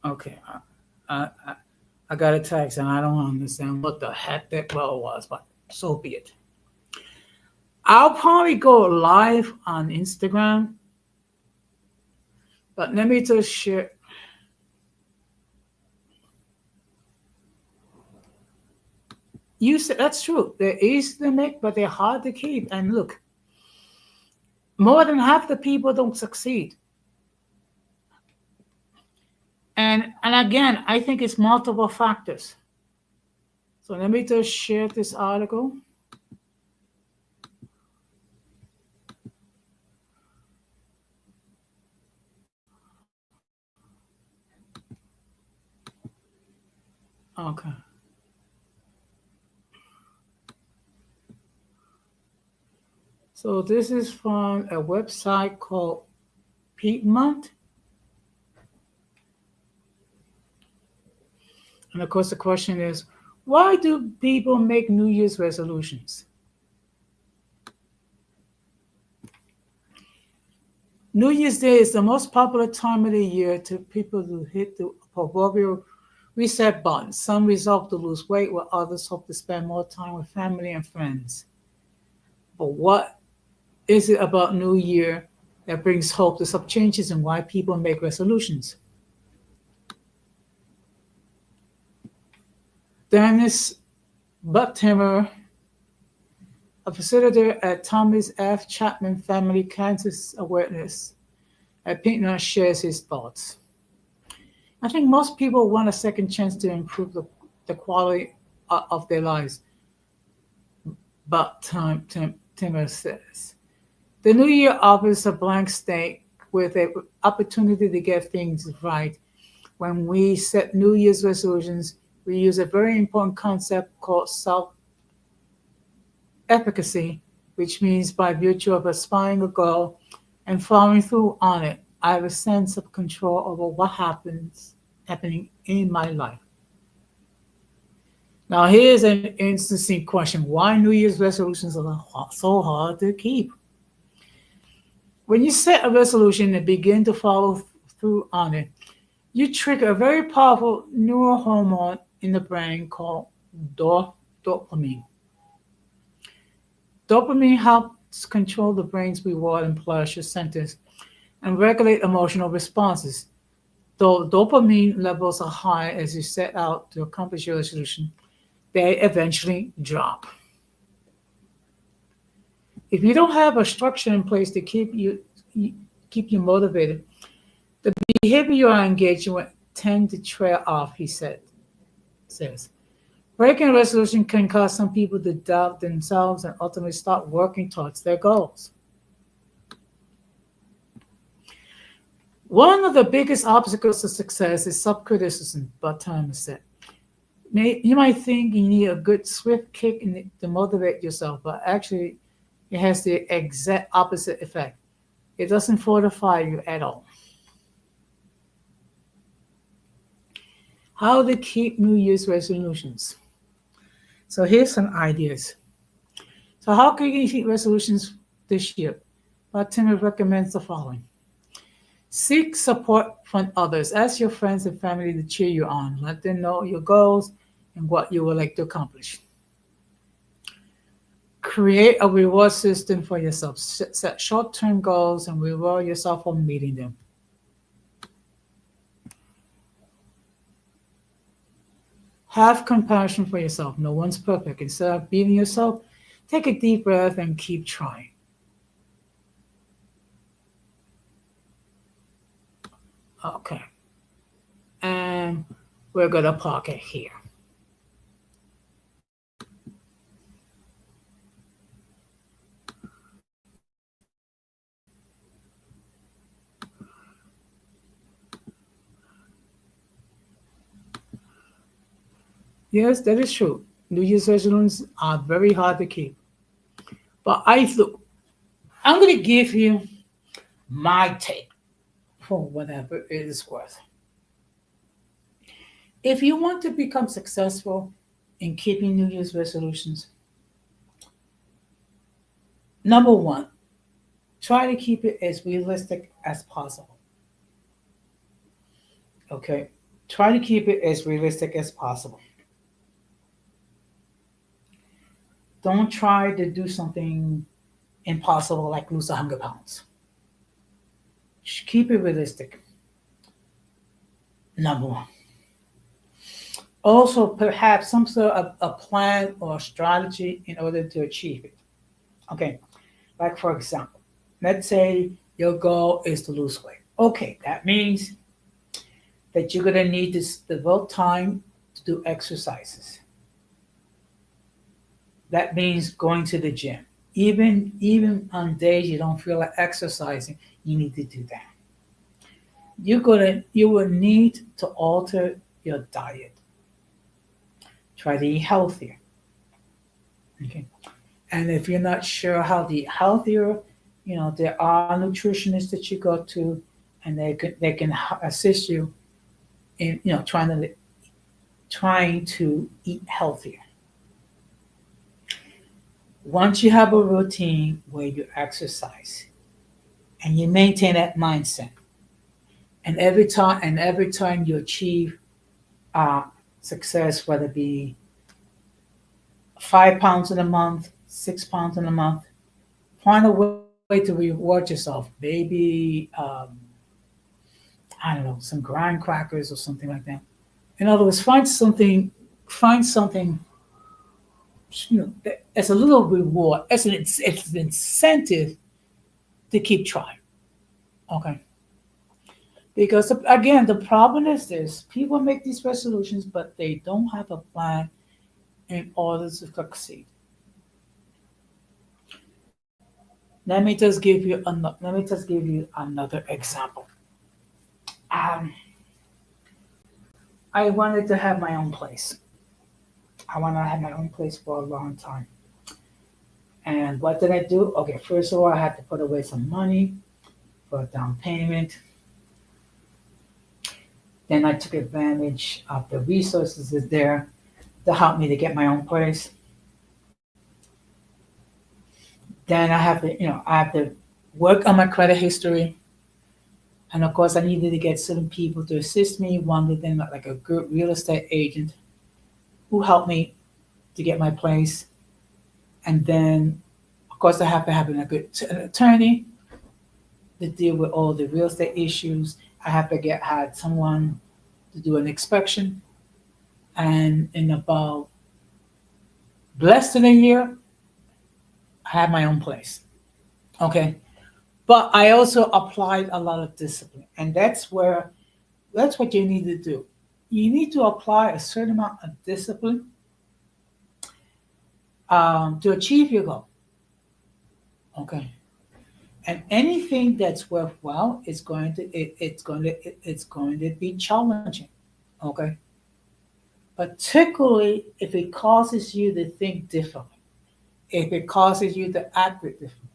Okay, I got a text and I don't understand what the heck that well was, but so be it. I'll probably go live on Instagram, but let me just share. You said that's true. They're easy to make, but they're hard to keep. And look, more than half the people don't succeed. And again, I think it's multiple factors. So let me just share this article. Okay. So this is from a website called Piedmont. And of course, the question is, why do people make New Year's resolutions? New Year's Day is the most popular time of the year to people who hit the proverbial reset button. Some resolve to lose weight, while others hope to spend more time with family and friends. But what is it about New Year that brings hope to some changes and why people make resolutions? Dennis Buttimer, a facilitator at Thomas F. Chapman Family Cancer Awareness at Pinknut, shares his thoughts. I think most people want a second chance to improve the quality of their lives, but Timmer says. The new year offers a blank slate with an opportunity to get things right. When we set New Year's resolutions, we use a very important concept called self efficacy, which means by virtue of aspiring a goal and following through on it, I have a sense of control over what happening in my life. Now, here's an interesting question: why New Year's resolutions are so hard to keep? When you set a resolution and begin to follow through on it, you trigger a very powerful neural hormone in the brain called dopamine. Dopamine helps control the brain's reward and pleasure centers and regulate emotional responses. Though dopamine levels are high as you set out to accomplish your resolution, they eventually drop. If you don't have a structure in place to keep you motivated, the behavior you are engaging with tend to trail off, says. Breaking a resolution can cause some people to doubt themselves and ultimately stop working towards their goals. One of the biggest obstacles to success is self-criticism, but time is said. You might think you need a good swift kick to motivate yourself, but actually it has the exact opposite effect. It doesn't fortify you at all. How to keep New Year's resolutions. So here's some ideas. So how can you keep resolutions this year? Well, Tim recommends the following. Seek support from others. Ask your friends and family to cheer you on. Let them know your goals and what you would like to accomplish. Create a reward system for yourself. Set short-term goals and reward yourself for meeting them. Have compassion for yourself. No one's perfect. Instead of beating yourself, take a deep breath and keep trying. Okay. And we're going to park it here. Yes, that is true. New Year's resolutions are very hard to keep. But I'm going to give you my take for whatever it is worth. If you want to become successful in keeping New Year's resolutions, number one, try to keep it as realistic as possible. Okay? Try to keep it as realistic as possible. Don't try to do something impossible like lose 100 pounds. Just keep it realistic. Number one. Also, perhaps some sort of a plan or strategy in order to achieve it. Okay, like for example, let's say your goal is to lose weight. Okay, that means that you're gonna need to devote time to do exercises. That means going to the gym. Even on days you don't feel like exercising, you need to do that. You will need to alter your diet. Try to eat healthier. Okay. And if you're not sure how to eat healthier, there are nutritionists that you go to, and they can assist you in trying to eat healthier. Once you have a routine where you exercise, and you maintain that mindset. And every time you achieve uh, success, whether it be 5 pounds in a month, 6 pounds in a month, find a way to reward yourself. Maybe I don't know, some graham crackers or something like that. In other words, find something, as a little reward, as an incentive to keep trying. Okay. Because again, the problem is this: people make these resolutions, but they don't have a plan in order to succeed. Let me just give you another example. Um, I wanted to have my own place. I wanted to have my own place for a long time. And what did I do? Okay, first of all, I had to put away some money for a down payment. Then I took advantage of the resources that's there to help me to get my own place. Then I have to work on my credit history. And of course, I needed to get certain people to assist me. One of them, like a good real estate agent, who helped me to get my place. And then, of course, I have to have an attorney to deal with all the real estate issues. I have to had someone to do an inspection. And in about less than a year, I had my own place. Okay. But I also applied a lot of discipline. And that's what you need to do. You need to apply a certain amount of discipline to achieve your goal. Okay. And anything that's worthwhile is going to it's going to be challenging. Okay. Particularly if it causes you to think differently, if it causes you to act differently.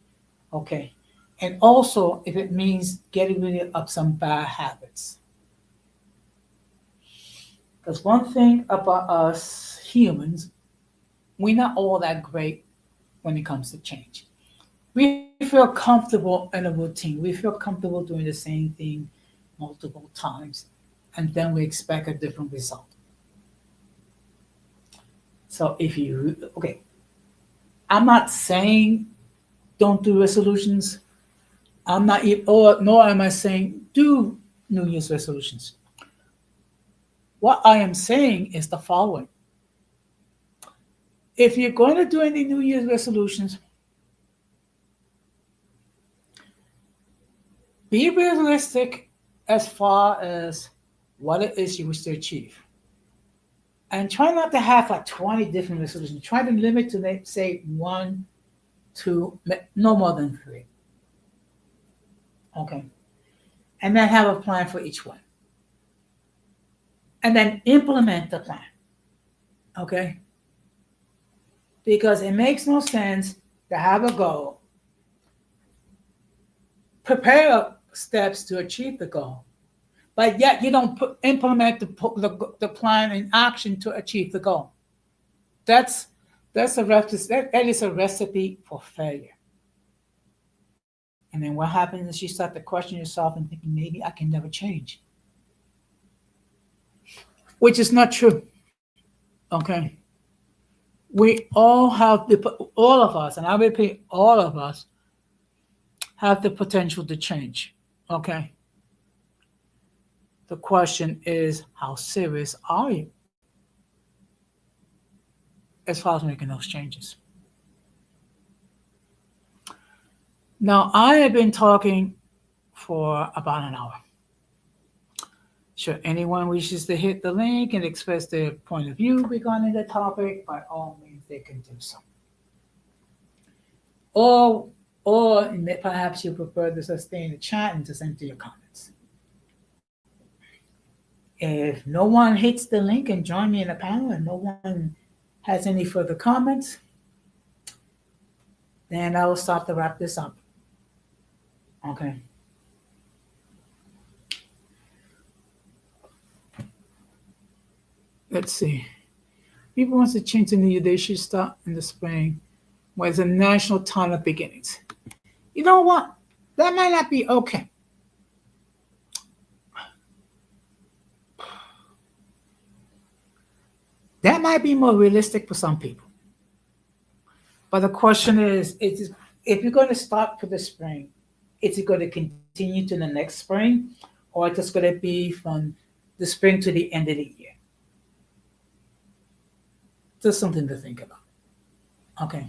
Okay. And also if it means getting rid of some bad habits. Because one thing about us humans, we're not all that great when it comes to change. We feel comfortable in a routine. We feel comfortable doing the same thing multiple times, and then we expect a different result. So okay, I'm not saying don't do resolutions. I'm not, or nor am I saying do New Year's resolutions. What I am saying is the following: if you're going to do any New Year's resolutions, be realistic as far as what it is you wish to achieve. And try not to have like 20 different resolutions. Try to limit to, say, one, two, no more than three. Okay. And then have a plan for each one. And then implement the plan. Okay. Because it makes no sense to have a goal, prepare steps to achieve the goal, but yet you don't implement the plan in action to achieve the goal. That's that is a recipe for failure. And then what happens is you start to question yourself and thinking maybe I can never change, which is not true. Okay, all of us, and I repeat, all of us have the potential to change. Okay, the question is how serious are you as far as making those changes? Now, I have been talking for about an hour. Should anyone wishes to hit the link and express their point of view regarding the topic, by all means, they can do so. Or, or perhaps you prefer to just stay in the chat and just enter your comments. If no one hits the link and join me in the panel, and no one has any further comments, then I will start to wrap this up. Okay. Let's see. People wants to change the New Year. They should start in the spring, where it's a national time of beginnings. You know what? That might not be okay. That might be more realistic for some people. But the question is if you're going to start for the spring, is it going to continue to the next spring, or just going to be from the spring to the end of the year? Just something to think about. Okay.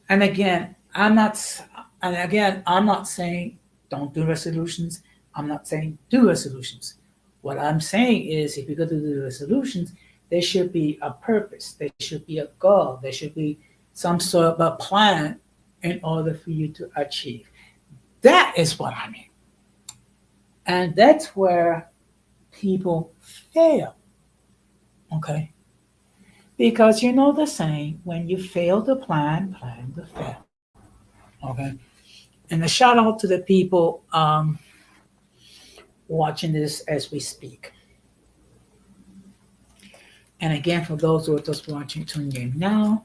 And again, I'm not saying don't do resolutions. I'm not saying do resolutions. What I'm saying is if you're going to do resolutions, there should be a purpose. There should be a goal. There should be some sort of a plan in order for you to achieve. That is what I mean. And that's where people fail. Okay. Because you know the saying, when you fail to plan, plan to fail. Okay. And a shout out to the people watching this as we speak. And again, for those who are just watching, tuning in now,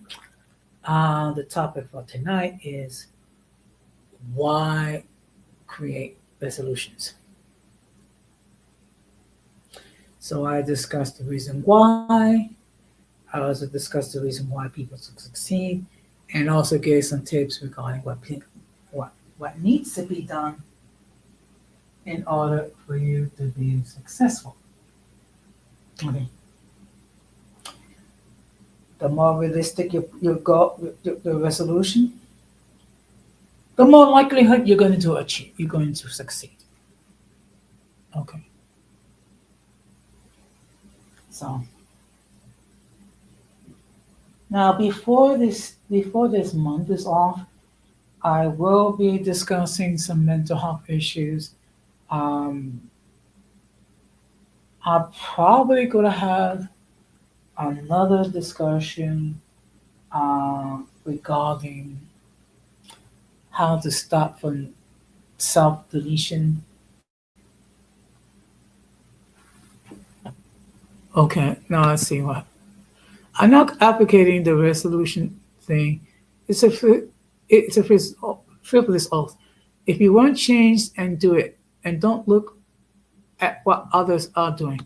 the topic for tonight is why create resolutions. So I discussed the reason why. I also discussed the reason why people succeed, and also gave some tips regarding what needs to be done in order for you to be successful. Okay. The more realistic your goal, your resolution, the more likelihood you're going to achieve, you're going to succeed. Okay. So now before this month is off, I will be discussing some mental health issues. Um, I'm probably gonna have another discussion regarding how to stop from self deletion. Okay, now let's see what. I'm not advocating the resolution thing. It's a frivolous oath. If you want change, and do it, and don't look at what others are doing.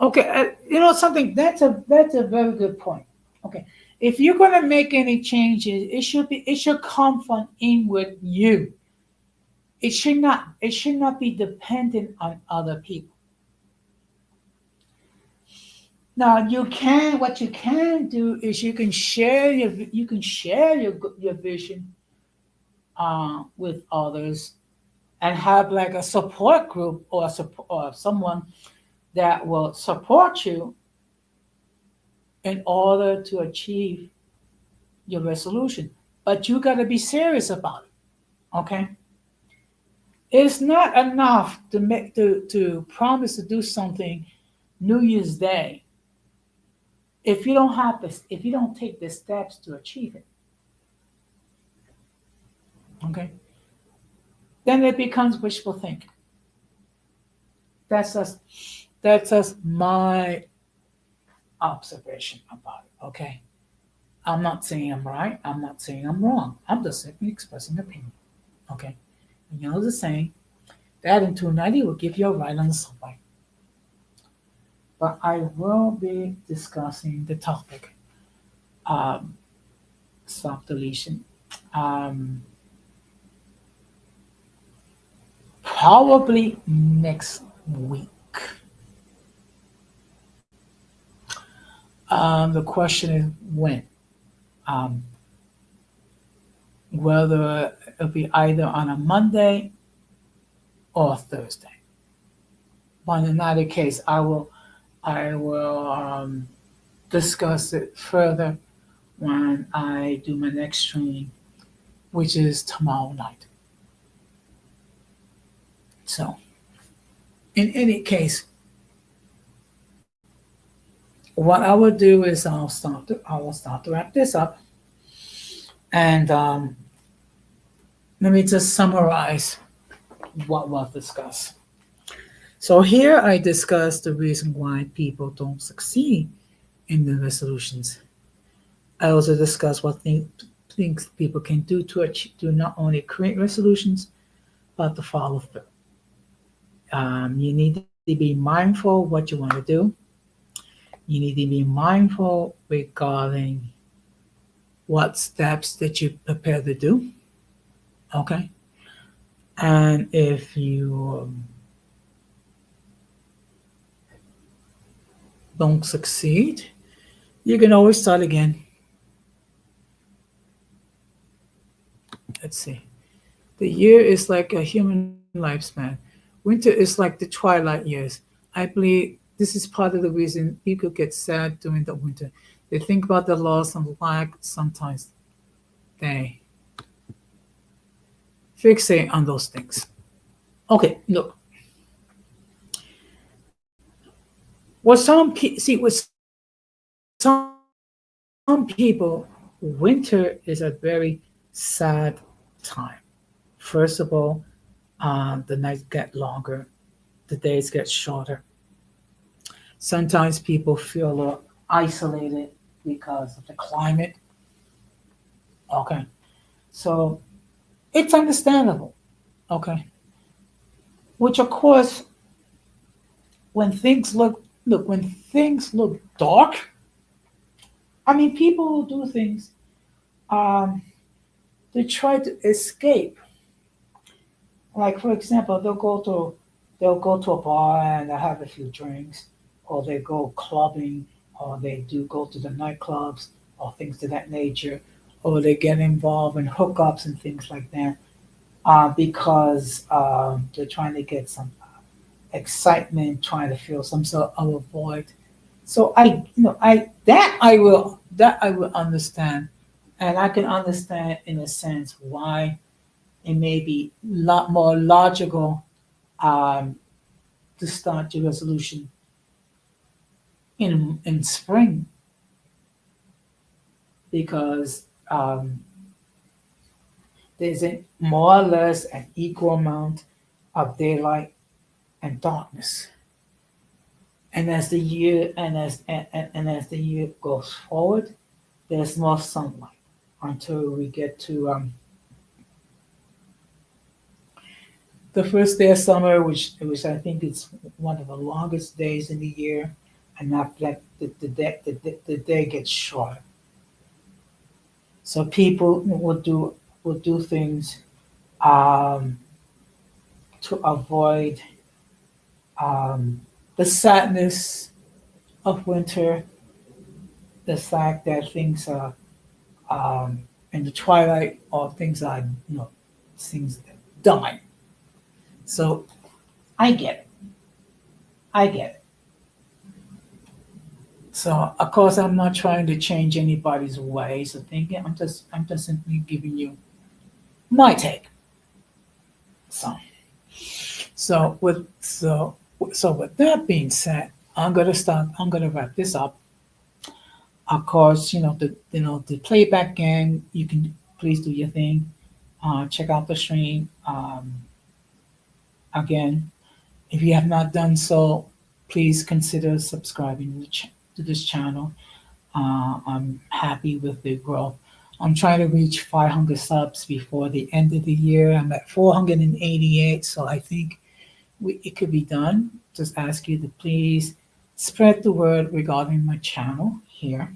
Okay, you know something. That's a very good point. Okay, if you're gonna make any changes, it should come from inward you. It should not be dependent on other people. Now what you can do is you can share your vision with others and have like a support group or someone that will support you in order to achieve your resolution. But you got to be serious about it. Okay, it's not enough to promise to do something New Year's Day if you don't take the steps to achieve it. Okay, then it becomes wishful thinking. That's just my observation about it. Okay, I'm not saying I'm right. I'm not saying I'm wrong. I'm just simply expressing opinion. Okay, and you know the saying that in 290 will give you a ride on the subway. But I will be discussing the topic, um, self deletion, um, probably next week. The question is when. Um, whether it'll be either on a Monday or a Thursday. But in either case, I will discuss it further when I do my next stream, which is tomorrow night. So, in any case, what I will do is I will start to wrap this up, and let me just summarize what was discussed. So here I discussed the reason why people don't succeed in the resolutions. I also discussed what things people can do to not only create resolutions but to follow through. You need to be mindful what you want to do. You need to be mindful regarding what steps that you prepare to do. Okay. And if you don't succeed, you can always start again. Let's see. The year is like a human lifespan. Winter is like the twilight years. I believe this is part of the reason people get sad during the winter. They think about the loss and lack sometimes. They fixate on those things. Okay, look. With some people, winter is a very sad time. First of all, the nights get longer, the days get shorter. Sometimes people feel a little isolated because of the climate. Okay, so it's understandable. Okay, which of course, when things when things look dark, I mean, people will do things um, to try to escape. Like for example, they'll go to a bar and they'll have a few drinks, or they go clubbing, or they do go to the nightclubs, or things of that nature, or they get involved in hookups and things like that, because they're trying to get some excitement, trying to feel some sort of a void. So I will understand, and I can understand in a sense why it may be a lot more logical um, to start your resolution in spring because there's a more or less an equal amount of daylight and darkness. And as the year and as the year goes forward, there's more sunlight until we get to the first day of summer, which I think is one of the longest days in the year, and after that the day gets shorter. So people will do things um, to avoid um, the sadness of winter, the fact that things are in the twilight or things are things dying. So I get it. I get it. So of course I'm not trying to change anybody's ways of thinking. I'm just simply giving you my take. So so with that being said, I'm gonna wrap this up. Of course, the playback game, you can please do your thing. Check out the stream. Again, if you have not done so, please consider subscribing to this channel. I'm happy with the growth. I'm trying to reach 500 subs before the end of the year. I'm at 488, so I think it could be done. Just ask you to please spread the word regarding my channel here.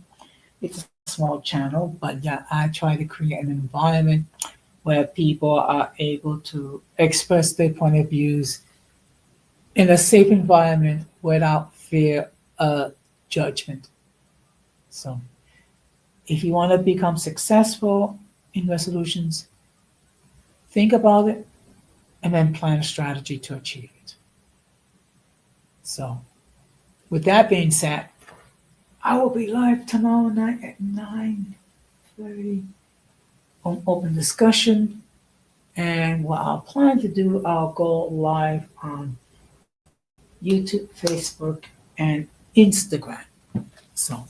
It's a small channel, but yeah, I try to create an environment where people are able to express their point of views in a safe environment without fear of judgment. So if you want to become successful in resolutions, think about it and then plan a strategy to achieve it. So with that being said, I will be live tomorrow night at 9:30 on open discussion. And what I'll plan to do, I'll go live on YouTube, Facebook, and Instagram. So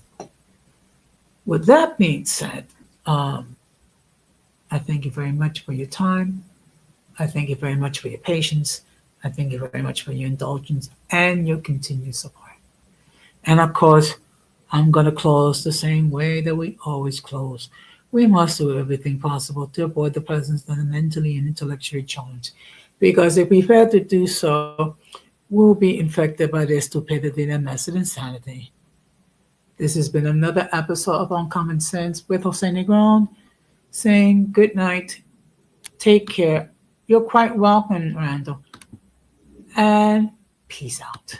with that being said, I thank you very much for your time. I thank you very much for your patience. I thank you very much for your indulgence and your continued support. And of course, I'm going to close the same way that we always close. We must do everything possible to avoid the presence of the mentally and intellectually challenged. Because if we fail to do so, we'll be infected by their stupidity and messed insanity. This has been another episode of Uncommon Sense with Jose Negron saying good night, take care. You're quite welcome, Randall, and peace out.